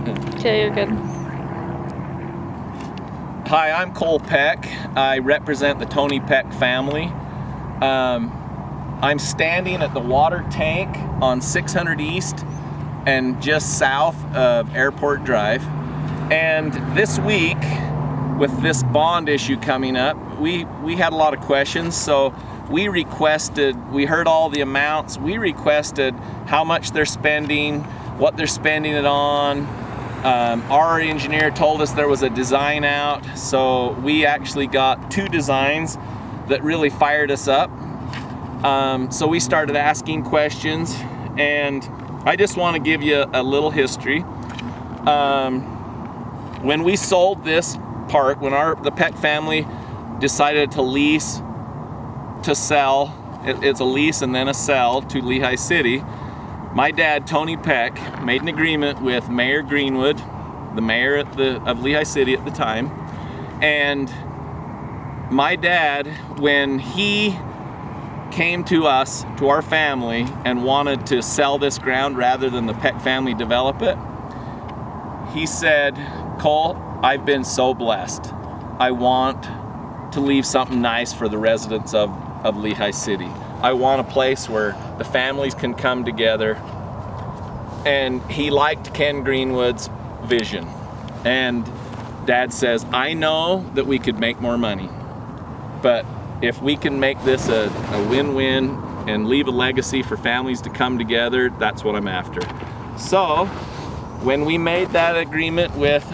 Okay, you're good. Hi, I'm Cole Peck. I represent the Tony Peck family. I'm standing at the water tank on 600 East and just south of Airport Drive. And this week, with this bond issue coming up, we had a lot of questions, so we heard all the amounts, we requested how much they're spending, what they're spending it on. Our engineer told us there was a design out, so we actually got 2 designs that really fired us up. So we started asking questions, and I just want to give you a little history. When we sold this park, when the Peck family decided to sell, it's a lease and then a sell to Lehi City, my dad, Tony Peck, made an agreement with Mayor Greenwood, the mayor of Lehi City at the time. And my dad, when he came to us, to our family, and wanted to sell this ground rather than the Peck family develop it, he said, "Cole, I've been so blessed. I want to leave something nice for the residents of Lehi City. I want a place where the families can come together." And he liked Ken Greenwood's vision. And Dad says, "I know that we could make more money, but if we can make this a win-win and leave a legacy for families to come together, that's what I'm after." So when we made that agreement with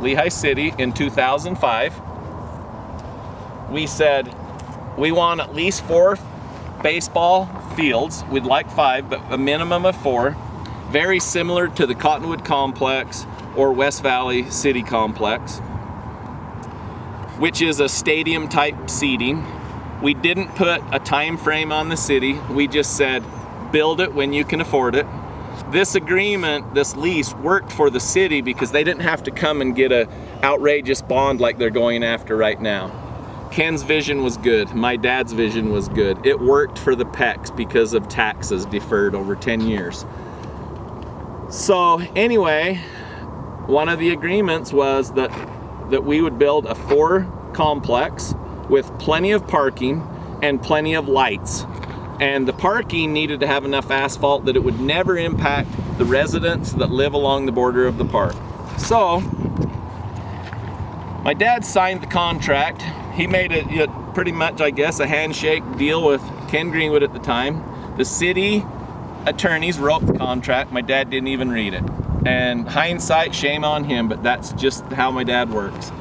Lehi City in 2005, we said we want at least 4 baseball fields. We'd like 5, but a minimum of 4. Very similar to the Cottonwood Complex or West Valley City Complex, which is a stadium type seating. We didn't put a time frame on the city. We just said, build it when you can afford it. This agreement, this lease, worked for the city because they didn't have to come and get an outrageous bond like they're going after right now. Ken's vision was good. My dad's vision was good. It worked for the Pecks because of taxes deferred over 10 years. So anyway, one of the agreements was that we would build a 4 complex with plenty of parking and plenty of lights. And the parking needed to have enough asphalt that it would never impact the residents that live along the border of the park. So my dad signed the contract. He made it pretty much, I guess, a handshake deal with Ken Greenwood at the time. The city attorneys wrote the contract. My dad didn't even read it. And hindsight, shame on him, but that's just how my dad works.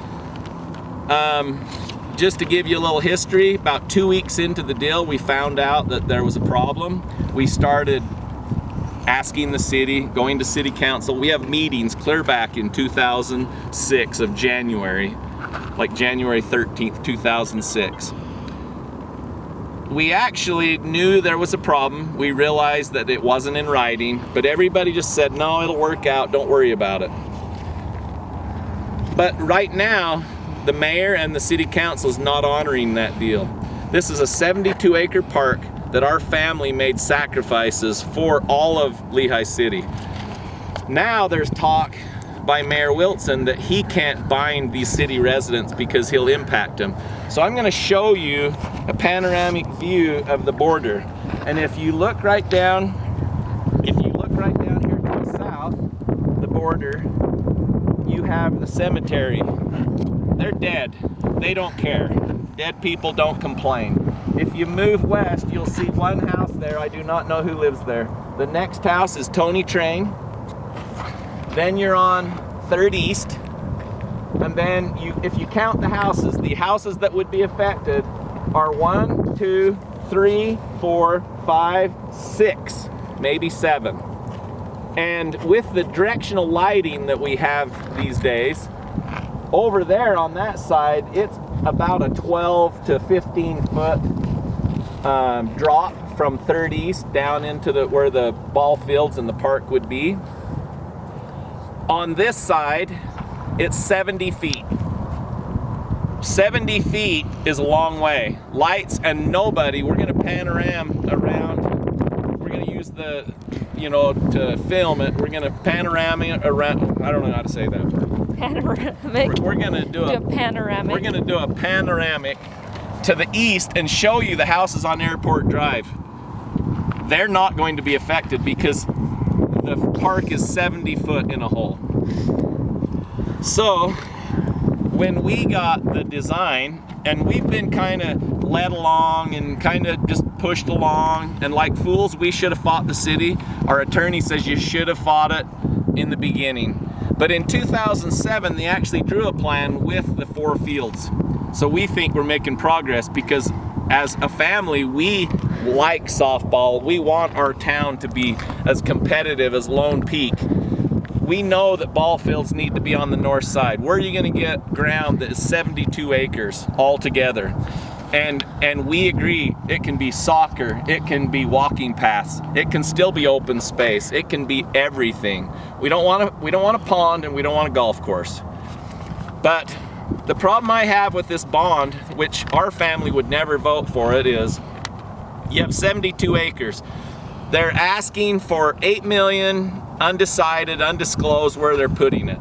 Just to give you a little history, about 2 weeks into the deal, we found out that there was a problem. We started asking the city, going to city council. We have meetings clear back in 2006 of January, like January 13th, 2006. We actually knew there was a problem. We realized that it wasn't in writing, but everybody just said, "No, it'll work out, don't worry about it." But right now, the mayor and the city council is not honoring that deal. This is a 72-acre park that our family made sacrifices for all of Lehi City. Now there's talk by Mayor Wilson that he can't bind these city residents because he'll impact them. So I'm going to show you a panoramic view of the border. And if you look right down here to the south, the border, you have the cemetery. They're dead. They don't care. Dead people don't complain. If you move west, you'll see one house there. I do not know who lives there. The next house is Tony Train. Then you're on 3rd East. And then if you count the houses that would be affected are 1, 2, 3, 4, 5, 6, maybe 7. And with the directional lighting that we have these days, over there on that side, it's about a 12 to 15 foot drop from 3rd East down into where the ball fields and the park would be. On this side, it's 70 feet. 70 feet is a long way. Lights and nobody. We're going to panorama around. We're going to use the you know, to film it. We're gonna panoramic around. I don't know how to say that word. Panoramic. We're gonna do a panoramic. We're gonna do a panoramic to the east and show you the houses on Airport Drive. They're not going to be affected because the park is 70 foot in a hole. So when we got the design, and we've been kind of led along and kind of just pushed along, and like fools, we should have fought the city. Our attorney says you should have fought it in the beginning. But in 2007, they actually drew a plan with the 4 fields. So we think we're making progress because as a family, we like softball. We want our town to be as competitive as Lone Peak. We know that ball fields need to be on the north side. Where are you going to get ground that is 72 acres altogether? And we agree it can be soccer, it can be walking paths, it can still be open space, it can be everything. We don't want a pond and we don't want a golf course. But the problem I have with this bond, which our family would never vote for it, is you have 72 acres. They're asking for 8 million, undecided, undisclosed where they're putting it.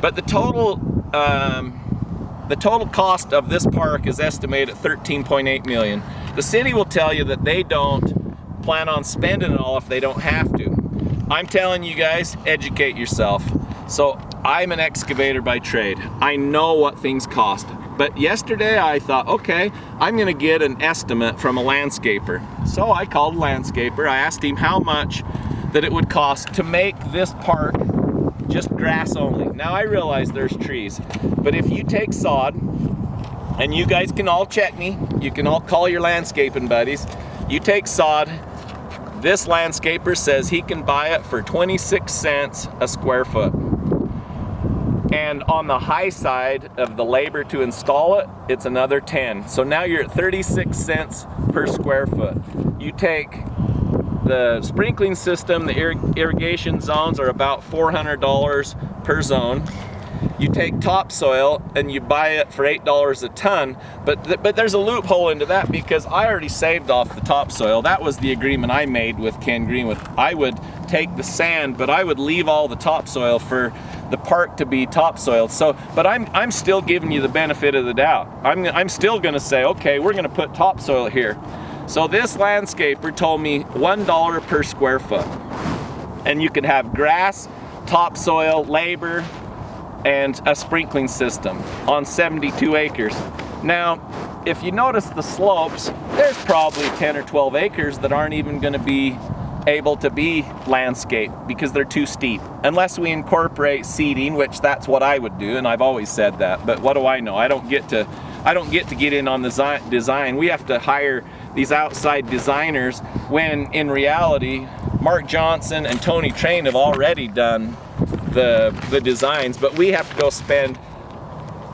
But the total cost of this park is estimated at 13.8 million. The city will tell you that they don't plan on spending it all if they don't have to. I'm telling you guys, educate yourself. So I'm an excavator by trade. I know what things cost. But yesterday I thought, okay, I'm gonna get an estimate from a landscaper. So I called a landscaper. I asked him how much that it would cost to make this park just grass only. Now I realize there's trees, but if you take sod, and you guys can all check me, you can all call your landscaping buddies, you take sod, this landscaper says he can buy it for 26 cents a square foot. And on the high side of the labor to install it, it's another 10. So now you're at 36 cents per square foot. You take the sprinkling system, the irrigation zones are about $400 per zone. You take topsoil and you buy it for $8 a ton, but there's a loophole into that because I already saved off the topsoil. That was the agreement I made with Ken Greenwood. I would take the sand, but I would leave all the topsoil for the park to be topsoil. So, but I'm still giving you the benefit of the doubt. I'm still gonna say, okay, we're gonna put topsoil here. So this landscaper told me $1 per square foot. And you could have grass, topsoil, labor, and a sprinkling system on 72 acres. Now, if you notice the slopes, there's probably 10 or 12 acres that aren't even gonna be able to be landscaped because they're too steep. Unless we incorporate seeding, which that's what I would do, and I've always said that, but what do I know? I don't get to get in on the design. We have to hire these outside designers when in reality, Mark Johnson and Tony Train have already done the designs, but we have to go spend,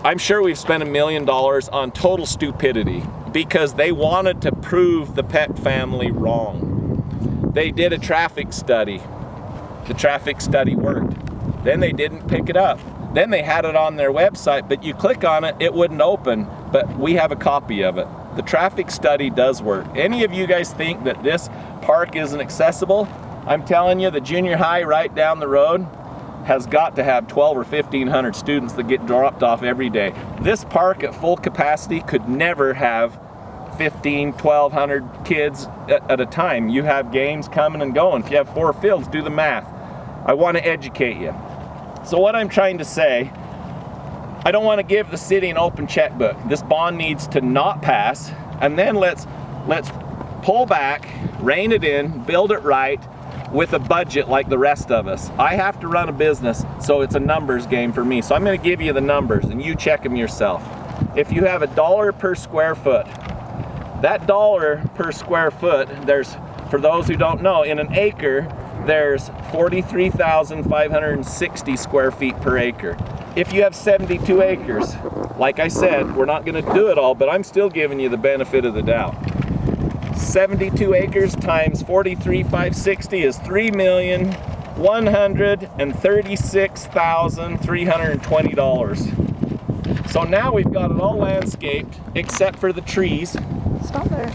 I'm sure we've spent $1 million on total stupidity because they wanted to prove the Peck family wrong. They did a traffic study. The traffic study worked. Then they didn't pick it up. Then they had it on their website, but you click on it, it wouldn't open, but we have a copy of it. The traffic study does work. Any of you guys think that this park isn't accessible? I'm telling you, the junior high right down the road has got to have 12 or 1,500 students that get dropped off every day. This park at full capacity could never have 1,500, 1,200 kids at a time. You have games coming and going. If you have 4 fields, do the math. I want to educate you. So what I'm trying to say, I don't want to give the city an open checkbook. This bond needs to not pass, and then let's pull back, rein it in, build it right, with a budget like the rest of us. I have to run a business, so it's a numbers game for me. So I'm going to give you the numbers, and you check them yourself. If you have $1 per square foot, that $1 per square foot, there's, for those who don't know, in an acre, there's 43,560 square feet per acre. If you have 72 acres, like I said, we're not going to do it all, but I'm still giving you the benefit of the doubt. 72 acres times 43,560 is $3,136,320. So now we've got it all landscaped except for the trees. Stop there.